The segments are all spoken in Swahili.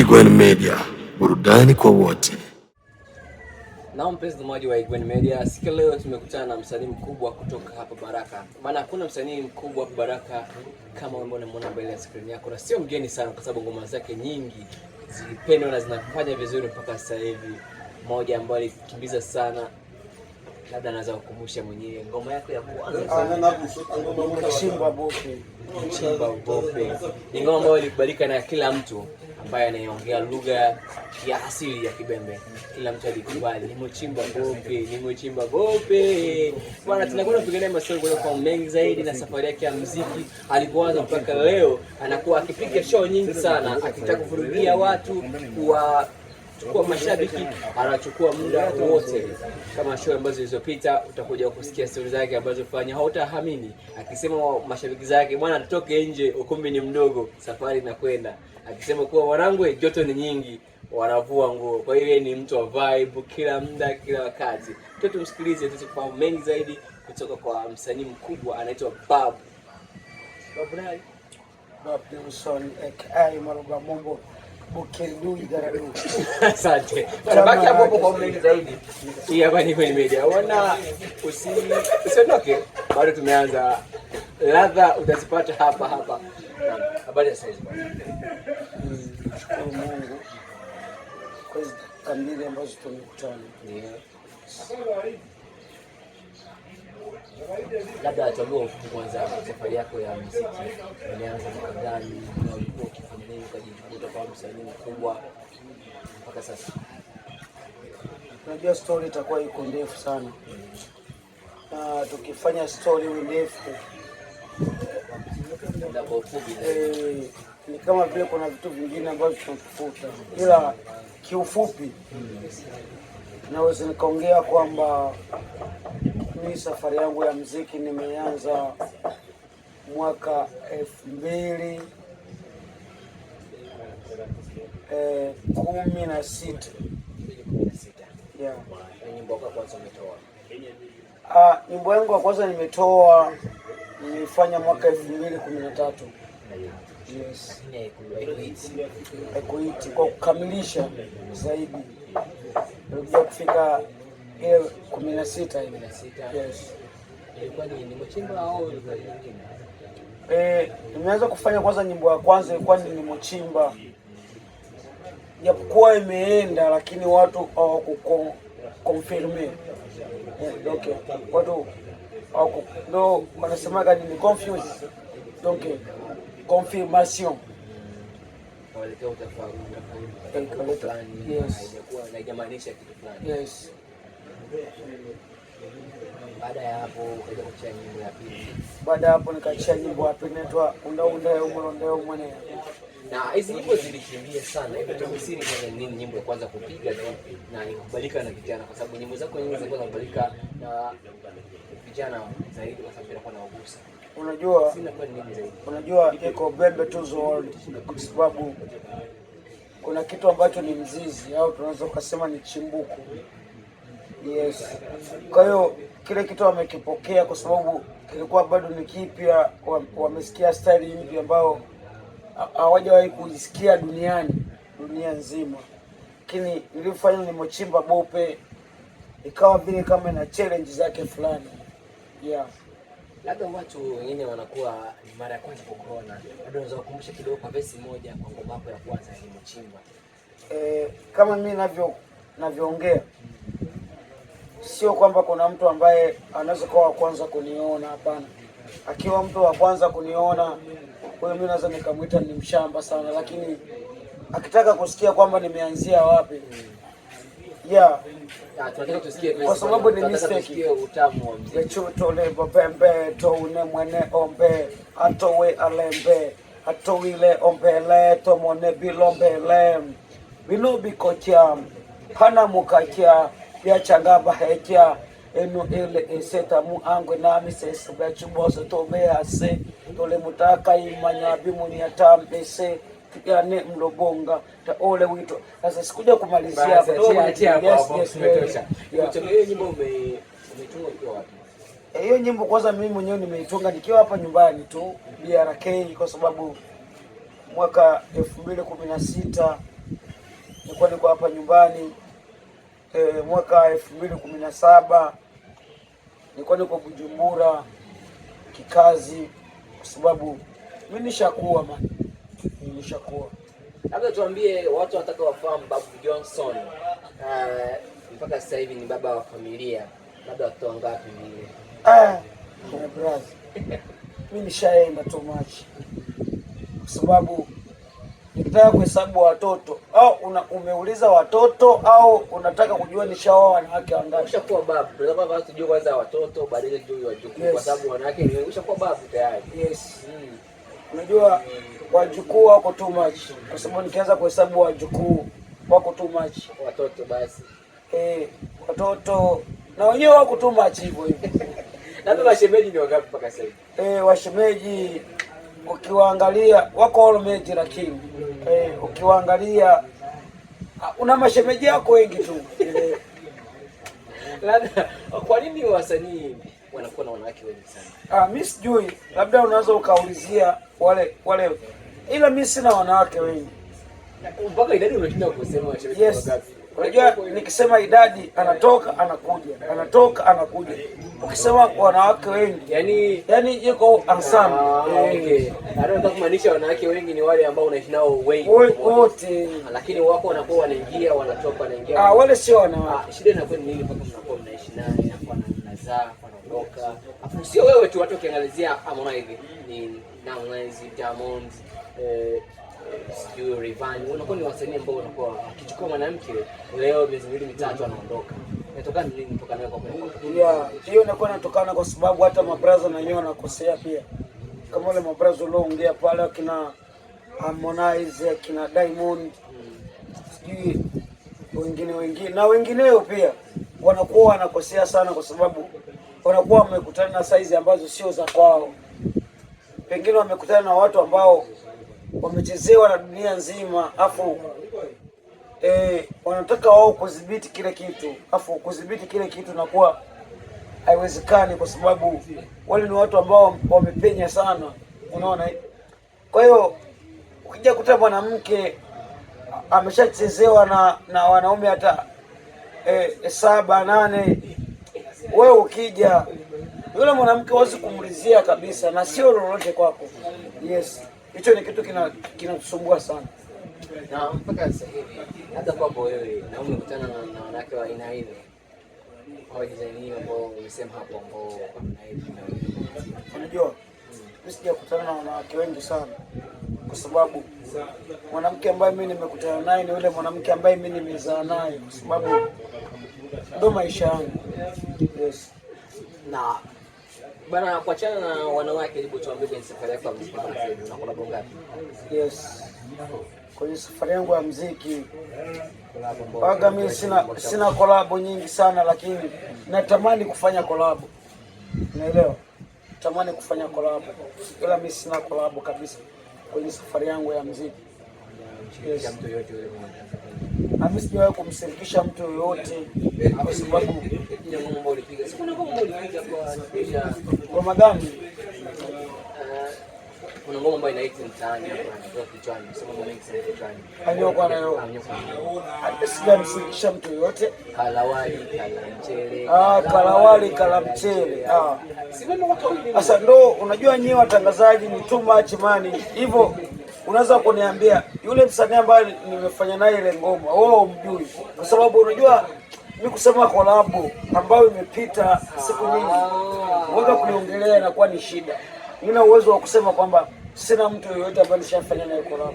Igwen Media, burudani kwa wote. Na mtazamaji wa Igwen Media, siku leo tumekutana na msanii mkubwa kutoka hapa Baraka. Maana hakuna msanii mkubwa hapa Baraka kama wewe unamwona mbele ya screen yako, na sio mgeni sana kwa sababu ngoma zake nyingi zilipendwa na zinafanya vizuri mpaka sasa hivi. Moja ambayo alikimbiza sana, labda anaweza kukumbusha mwenyewe ngoma yako ya kwanza, Chimba Bope. Chimba Bope. Ni ngoma ambayo ilikubalika na kila mtu ambaye anayeongea lugha ya asili ya Kibembe. Kila mtu alikubali, ni Chimba Bope, ni Chimba Bope. Bwana, tunakwenda kupigania maswali kwa mengi zaidi na safari yake ya muziki alipoanza mpaka leo. Anakuwa akipiga show nyingi sana, akitaka kuvurugia watu kwa mashabiki, anachukua muda wote. Kama show ambazo zilizopita utakuja kusikia stories zake ambazo fanya hautaamini, akisema mashabiki zake, bwana tutoke nje, ukumbi ni mdogo, safari inakwenda. Akisema kuwa wanangu joto ni nyingi, wanavua nguo. Kwa hiyo ni mtu wa vibe kila muda, kila wakati. Tumsikilize tusifahamu mengi zaidi kutoka kwa msanii mkubwa anaitwa Babu. Babu nani? Babu Nelson aka Maruba Mombo. Asante. Baki hapo kwa mengi zaidi. Hii hapa ni Igwen Media. Wana usiondoke. Bado tumeanza. Ladha utazipata hapa. Habari ya saizi bwana. Shukuru Mungu kwa kamili ambazo tumekutana. Ndio. Labda tuambie kwanza safari yako ya muziki. Ulianza mwaka gani? Na ulikuwa ukifanya nini ukajivuta kwa msanii mkubwa mpaka sasa? Unajua story itakuwa iko ndefu sana. Na tukifanya story ndefu ni kama vile kuna vitu vingine ambavyo tunafuta. Ila kiufupi naweza nikaongea kwamba mimi safari yangu ya muziki nimeanza mwaka 2016. Yeah. Nyimbo yako kwanza umetoa? Nyimbo yangu ya kwanza nimefanya mwaka 2013. Yes. Haikuiti kwa kukamilisha zaidi. Ndio kufika 16 hivi. Yes. Ilikuwa ni Chimba au ilikuwa nyingine? Nimeanza kufanya kwanza nyimbo ya kwanza ilikuwa ni Chimba. Japokuwa imeenda lakini watu hawakuconfirm. Okay. Watu ndo wanasemaga ni confuse. Donc confirmation. Walikuwa utafahamu fulani. Yes. Haikuwa haijamaanisha kitu fulani. Yes. Baada ya hapo ukaja kuachia nyimbo ya pili. Baada hapo nikaachia nyimbo ya pili inaitwa Unda Umone. Na hizi nyimbo zilikimbia sana. Hebu tumisiri kwa nini nyimbo ya kwanza kupiga tu na ikubalika na vijana, kwa sababu nyimbo zako nyingi zilikuwa zinakubalika na vijana zaidi kwa sababu inakuwa na ugusa. Unajua iko Bembe tu world kwa sababu kuna kitu ambacho ni mzizi au tunaweza kusema ni chimbuko. Yes. Kwa hiyo kile kitu wamekipokea kwa sababu kilikuwa bado ni kipya, wamesikia style mpya ambao hawajawahi kuisikia dunia nzima. Lakini nilifanya ni Chimba Bope ikawa vile kama na challenge zake fulani. Yeah. Labda watu wengine wanakuwa ni mara ya kwanza kukuona. Labda unaweza kukumbusha kidogo kwa verse moja kwa ngoma yako ya kwanza ya Chimba. Kama mimi navyoongea sio kwamba kuna mtu ambaye anaweza kuwa wa kwanza kuniona, hapana. Akiwa mtu wa kwanza kuniona, huyo mimi naweza nikamwita ni mshamba sana, lakini akitaka kusikia kwamba nimeanzia wapi. Yeah. Tunataka tusikie kwa sababu ni mistake utamu wa muziki. Chotole Bembe to une mwene ombe atowe alembe atowile ombele to mone bilombele bilobi kocha hana mukacha ya changaba hecha eno ele eseta mu angwe na misese bachubose to bease tole mutaka imanya bimunyata mpese yani mlobonga ta ole wito. Sasa sikuja kumalizia hapo. Yes. Hiyo nyimbo umetunga ukiwa wapi? Hiyo nyimbo kwanza mimi mwenyewe nimeitunga nikiwa hapa nyumbani tu BRK, kwa sababu mwaka 2016 nilikuwa niko hapa nyumbani mwaka 2017 nilikuwa niko Bujumbura kikazi, kwa sababu mimi nishakuwa nishakuwa. Labda tuambie watu wanataka wafahamu Babu Johnson, mpaka sasa hivi ni baba wa familia, labda watoto wangapi vile? My brother, mimi nishaenda too much, kwa sababu nikitaka kuhesabu watoto au umeuliza watoto au unataka kujua nishaoa wanawake wangapi? Ushakuwa babu. Tunataka baba tujue kwanza watoto, baadaye tujue wajukuu. Yes. Kwa sababu wanawake ni ushakuwa babu tayari. Yes. Unajua wajukuu wako too much, kwa sababu nikianza kuhesabu wajukuu wako too much. Watoto basi. Watoto na wenyewe wako too much hivyo hivyo. Labda washemeji ni wangapi mpaka sasa hivi? Washemeji ukiwaangalia wako almost, lakini ukiwaangalia una mashemeji yako wengi tu. Labda kwa nini wasanii wanakuwa na wanawake wengi sana? Mimi sijui, labda unaweza ukaulizia wale, ila mimi sina wanawake wengi. Mpaka idadi unashinda kusema washemeji wangapi? Unajua nikisema idadi anatoka anakuja. Ukisema wanawake wengi, yani iko ansama. Okay. Nataka kumaanisha wanawake wengi ni wale ambao unaishi nao wengi wote. Lakini wako wanakuwa wanaingia wanatoka wanaingia. Wale sio wanawake. Shida inakuwa ni nini mpaka mnakuwa mnaishi naye na mnazaa wanaondoka. Afu sio wewe tu, watu ukiangalizia Harmonize ni Namwenzi, Diamond, sijui Rayvanny, unakuwa ni wasanii ambao wanakuwa akichukua mwanamke leo miezi miwili mitatu anaondoka. Inatokana nini mpaka nayo kwa kweli? Hiyo inakuwa inatokana kwa sababu hata mabrazo na wenyewe wanakosea pia. Kama wale mabrazo leo ongea pale akina Harmonize, akina Diamond, sijui wengine na wengineo pia wanakuwa wanakosea sana, kwa sababu wanakuwa wamekutana na size ambazo sio za kwao. Pengine wamekutana na watu ambao wamechezewa na dunia nzima, afu wanataka wao kudhibiti kile kitu, afu kudhibiti kile kitu nakuwa haiwezekani, kwa sababu wale ni watu ambao wamepenya sana, unaona. Kwa hiyo ukija kuta mwanamke ameshachezewa na wanaume hata 7 8, wewe ukija yule mwanamke huwezi kumrizia kabisa, na sio lolote kwako. Yes, hicho ni kitu kinatusumbua sana. Na mpaka sasa hivi hata kwako wewe na umekutana na wanawake wa aina ile au design ambao umesema hapo ambao unajua, mimi sijakutana na wanawake wengi sana, kwa sababu mwanamke ambaye mimi nimekutana naye ni yule mwanamke ambaye mimi nimezaa naye, kwa sababu ndo maisha yangu. Yes. Na bana, kuachana na wanawake, hebu tuambie kwenye safari yako ya muziki una collab ngapi? Yes. Kwenye safari yangu ya muziki waga mimi sina collab nyingi sana, lakini natamani kufanya collab. Unaelewa? Natamani kufanya collab. Ila mimi sina collab kabisa kwenye safari yangu ya muziki. Yes. Mtu yote yule mimi sijawahi kumshirikisha mtu yoyote, kwa sababu ile ngoma ulipiga. Siku na ngoma ulipiga kwa Ramadhani. Kuna ngoma ambayo inaitwa Mtaani hapa kwa kichwani. Sema ngoma nyingi sana kichwani. Anyoka nayo. Hata sijamshirikisha mtu yoyote. Kalawali, kalamchele. Kalawali, kalamchele. Sema watu wengine. Sasa ndo unajua nyewe watangazaji ni too much money. Hivyo unaweza kuniambia yule msanii ambaye nimefanya naye ile ngoma wewe umjui, kwa sababu unajua mimi kusema collab ambayo imepita siku nyingi wewe kuniongelea inakuwa ni shida. Nina uwezo wa kusema kwamba sina mtu yoyote ambaye nishafanya naye collab.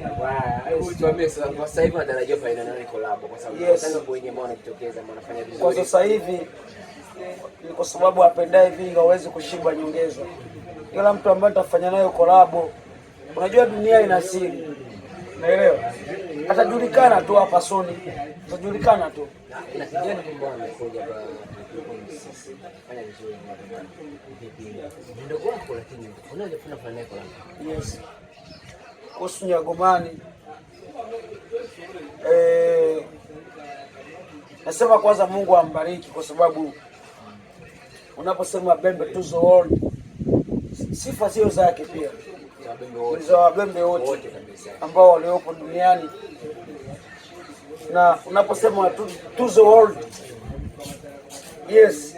Tuambie sasa hivi natarajia kufanya naye collab, kwa sababu sana kwa wenyewe wanajitokeza wanafanya vizuri. Kwa sasa hivi ni kwa sababu apendaye vingi hawezi kushiba nyongeza. Kila mtu ambaye nitafanya naye collab, unajua dunia ina siri. Naelewa. Atajulikana tu hapa Sony. Atajulikana tu. Na kijana kwamba amekuja kwa sisi. Fanya vizuri ndio kwako, lakini unajifanya fanya collab. Yes. Kuhusu Nyagomani. Nasema kwanza Mungu ambariki, kwa sababu unaposema Bembe to the world, sifa sio zake pia. Za Wabembe wote ambao waliopo duniani. na unaposema to the world, yes,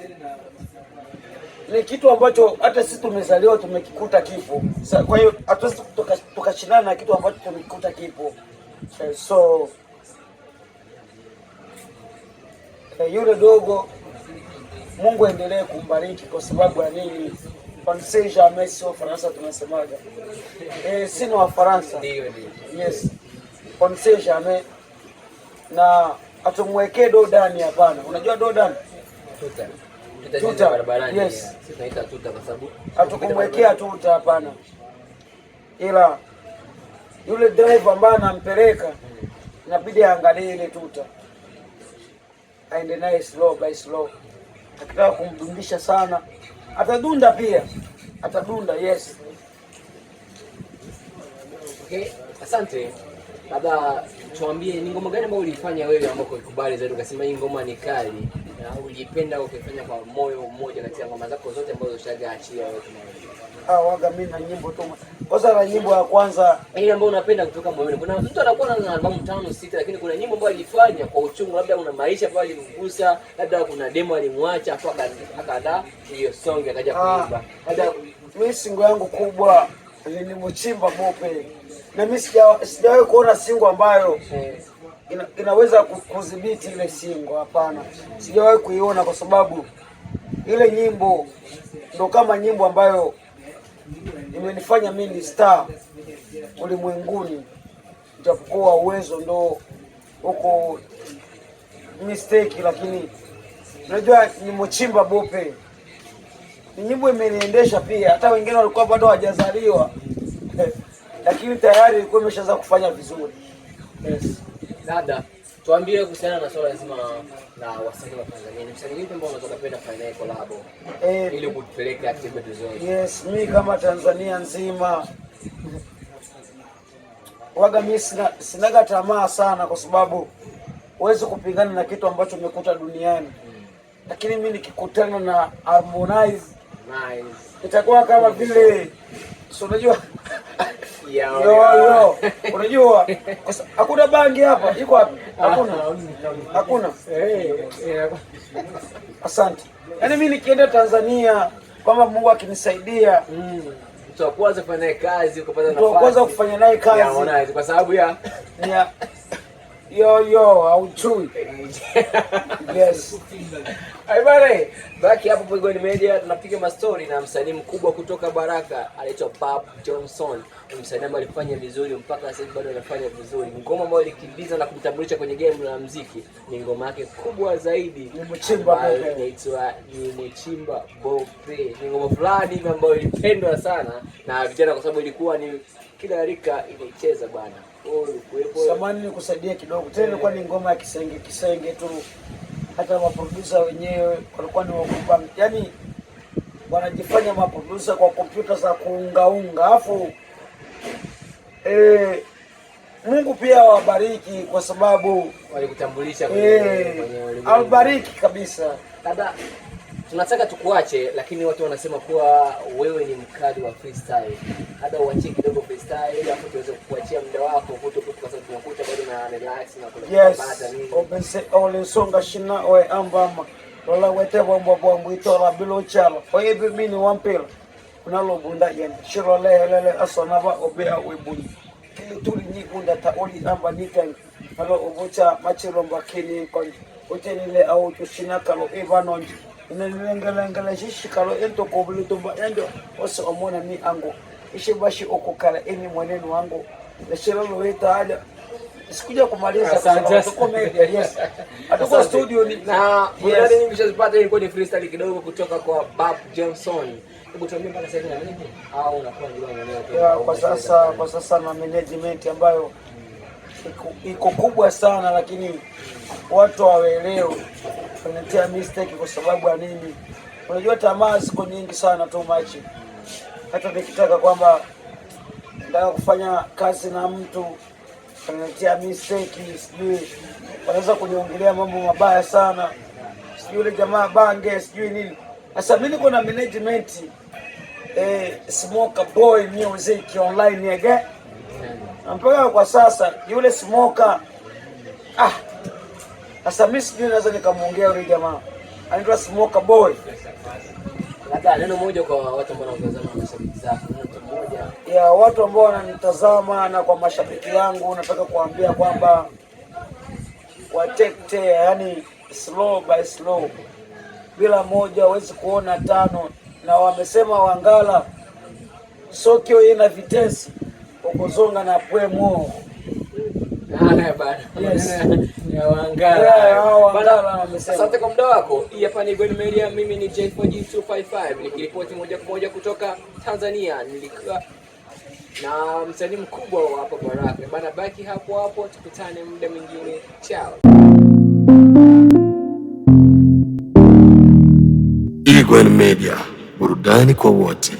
ni kitu ambacho hata sisi tumezaliwa tumekikuta kipo. Kwa hiyo hatuwezi tukashindana na kitu ambacho tumekikuta kipo. So yule dogo, Mungu endelee kumbariki kwa sababu ya nini? Pansage Messi wa Faransa tunasemaga. Sina wa Faransa. Ndio. Yes. Pansage ame na atumwekee Dodani hapana. Unajua Dodani? Tuta barabarani. Yes. Tunaita tuta kwa sababu atukumwekea tuta hapana. Ila yule driver ambaye anampeleka inabidi aangalie ile tuta. Aende naye slow by slow. Akitaka kumdundisha sana atadunda pia. Atadunda, yes. Okay, asante. Labda tuambie ni ngoma gani ambayo ulifanya wewe ambayo ukikubali zaidi ukasema hii ngoma ni kali na ulipenda ukifanya kwa moyo mmoja katika ngoma zako zote ambazo ushagaachia wewe kama wewe? Waga mimi na nyimbo tu. Kwanza na nyimbo ya kwanza ile ambayo unapenda kutoka moyoni. Kuna mtu anakuwa na albamu 5 6 lakini kuna nyimbo ambayo alifanya kwa uchungu, labda una maisha ambayo alimgusa, labda kuna demo alimwacha afu akaandaa hiyo song akaja kuimba. Labda mimi singo yangu kubwa Nilimchimba Bope. Na mimi sijawahi kuona singo ambayo inaweza kudhibiti ile singo, hapana. Sijawahi kuiona kwa sababu ile nyimbo ndo kama nyimbo ambayo imenifanya mimi ni star ulimwenguni, japokuwa uwezo ndo huko mistake, lakini unajua Nilimchimba Bope ni nyimbo imeniendesha pia, hata wengine walikuwa bado hawajazaliwa lakini tayari ilikuwa imeshaanza kufanya vizuri. Yes. Dada, tuambie kuhusiana na swala zima la wasanii wa Tanzania. Ni msanii yupi ambao unataka kwenda kufanya naye collab ili kutupeleka activity zote? Yes, mimi kama Tanzania nzima waga mimi sinaga tamaa sana kwa sababu huwezi kupingana na kitu ambacho umekuta duniani. Lakini mimi nikikutana na Harmonize, itakuwa kama vile unajua yo unajua hakuna bangi hapa, iko wapi? Hakuna. Asante. Yaani mimi nikienda Tanzania kama Mungu akinisaidia, mtu wa kwanza kufanya naye kazi, kupata nafasi. Mtu wa kwanza kufanya naye kazi. Harmonize kwa sababu ya haujui. Yes. Aibare, baki hapo Pwigoni Media, tunapiga mastori na msanii mkubwa kutoka Baraka, anaitwa Bob Johnson. Ni msanii ambaye alifanya vizuri mpaka sasa hivi bado anafanya vizuri. Ngoma ambayo ilikimbiza na kumtambulisha kwenye game la muziki ni ngoma yake kubwa zaidi, Nilimchimba Bope. Inaitwa Nilimchimba Bope. Ni ngoma fulani ambayo ilipendwa sana na vijana kwa sababu ilikuwa ni kila rika inaicheza bwana. Samani nikusaidia kidogo. Tena ilikuwa ni ngoma ya kisenge tu. Hata maproducer wenyewe walikuwa ni wakubwa. Yaani wanajifanya maproducer kwa kompyuta za kuungaunga. Alafu Mungu pia wabariki kwa sababu walikutambulisha kwenye albariki kabisa. Dada, tunataka tukuache lakini watu wanasema kuwa wewe ni mkali wa freestyle. Hata uachie kidogo freestyle ili hapo tuweze kukuachia muda wako huko kwa sababu tunakuta bado na relax na kupata nini. Yes. Obense ole songa shina oe ambama. Lola wete bombo itola bilo chala. Oye bibi ni wampela. Unalo bunda yen. Shiro lele asonaba obea webuni. Kile tuli nyikunda taoli amba nikan. Halo obocha machiro mbakini kon. Otenile au tushina kalo evanonji. Inalengala shishikalo ento kobulito ba endo ose omona ni ango ishibashi okukala eni mwanenu wangu leshelo loeta aja sikuja kumaliza kwa comedy. Yes, atuko studio ni na burudani nyingi zilizopata ilikuwa ni freestyle kidogo kutoka kwa Bob Johnson. Hebu tuambie mpaka sasa hivi nini au unakuwa ndio mwenyewe? Kwa sasa na management ambayo iko kubwa sana, lakini watu hawaelewi, wanatia mistake kwa sababu ya nini? Unajua tamaa ziko nyingi sana, too much. Hata nikitaka kwamba nataka kufanya kazi na mtu wanatia mistake, sijui wanaweza kuniongelea mambo mabaya sana, sijui yule jamaa bange, sijui nini. Sasa mimi niko na management Smoker Boy Music online yake. Mpaka kwa sasa yule Smoker Sasa mimi sijui naweza nikamuongea yule jamaa. Anaitwa Smoker Boy. Labda neno moja kwa watu ambao wanatazama mashabiki zako, neno moja. Ya watu ambao wananitazama na kwa mashabiki yangu nataka kuambia kwamba wateke, yani slow by slow. Bila moja huwezi kuona tano, na wamesema Wangala sokio ina vitesi ukuzonga na pwemo. Haya bana. Yes. Ya Wangala. Wangala wamesema. Asante kwa muda wako. Hii hapa ni Gwen Media, mimi ni J4G255 nikiripoti moja kwa moja kutoka Tanzania. Nilikuwa na msanii mkubwa wa hapa Baraka. Bana, baki hapo hapo, tukutane muda mwingine. Ciao. Gwen Media, burudani kwa wote.